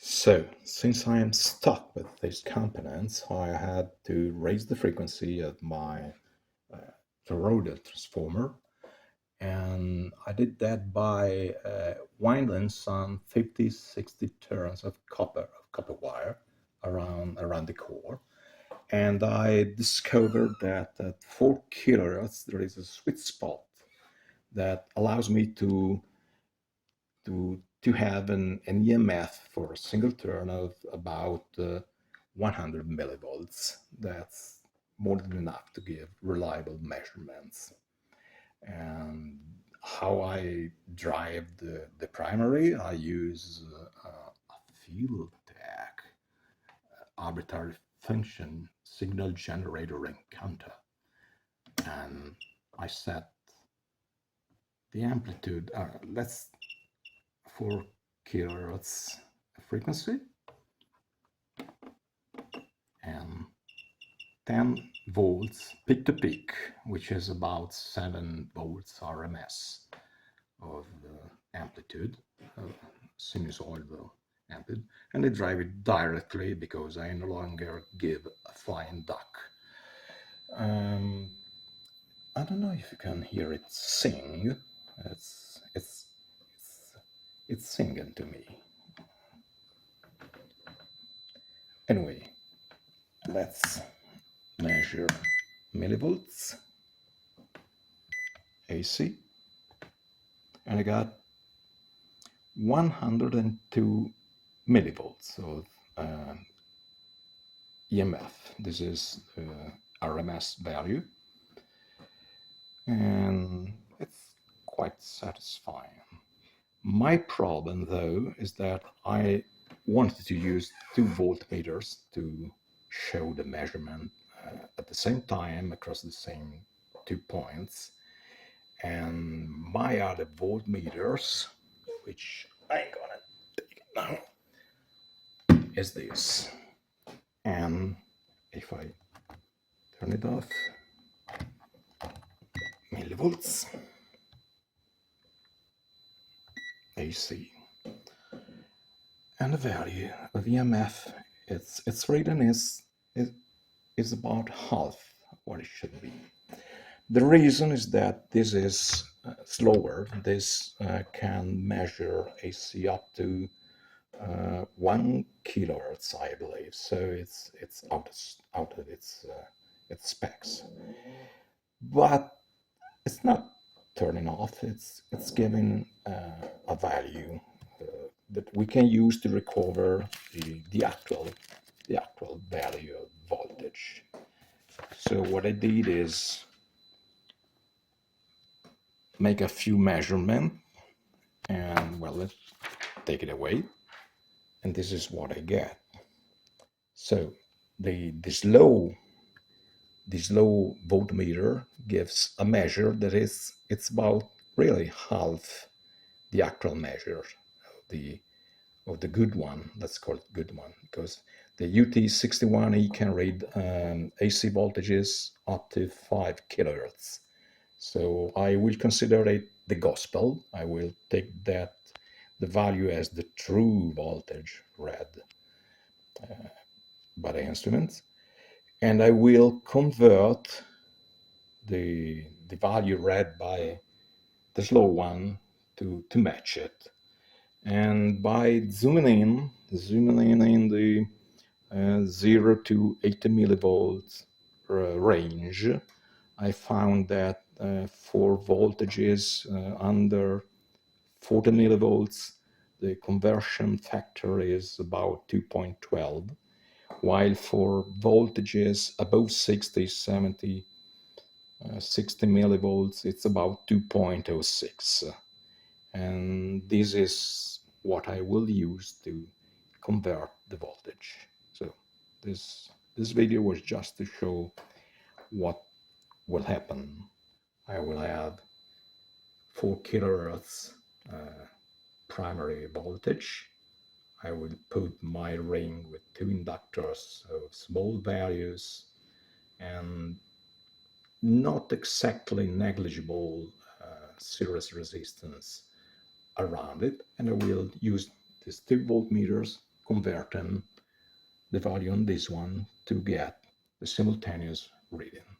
So, since I am stuck with these components, I had to raise the frequency of my toroidal transformer, and I did that by winding some 50, 60 turns of copper wire around the core. And I discovered that at 4 kilohertz there is a sweet spot that allows me to have an EMF for a single turn of about 100 millivolts. That's more than enough to give reliable measurements. And how I drive the primary, I use a field tag arbitrary function signal generator encounter. And I set the amplitude, let's 4 kilohertz frequency and 10 volts peak to peak, which is about 7 volts RMS of the amplitude, sinusoidal amplitude, and I drive it directly because I no longer give a flying duck. I don't know if you can hear it sing. It's singing to me. Anyway, let's measure millivolts AC, and I got 102 millivolts of EMF. This is the RMS value, and it's quite satisfying. My problem, though, is that I wanted to use 2 voltmeters to show the measurement at the same time across the same 2 points. And my other voltmeters, which I'm gonna take now, is this. And if I turn it off, millivolts AC. And the value of EMF, its reading is about half what it should be. The reason is that this is slower. This can measure AC up to 1 kilohertz, I believe. So it's out of its specs. But it's not turning off. It's giving a value that we can use to recover the actual value of voltage. So what I did is make a few measurements, and well, let's take it away. And this is what I get. So this low voltmeter gives a measure that it's about really half the actual measure of the good one. Let's call it good one, because the UT61E can read AC voltages up to 5 kilohertz. So I will consider it the gospel. I will take the value as the true voltage read by the instruments, and I will convert the value read by the slow one to match it. And by zooming in the 0 to 80 millivolts range, I found that for voltages under 40 millivolts, the conversion factor is about 2.12, while for voltages above 60, 70, 60 millivolts, it's about 2.06. And this is what I will use to convert the voltage. So this video was just to show what will happen. I will have 4 kilohertz primary voltage. I will put my ring with 2 inductors of small values and not exactly negligible series resistance around it, and I will use these 2 voltmeters converting the value on this one to get the simultaneous reading.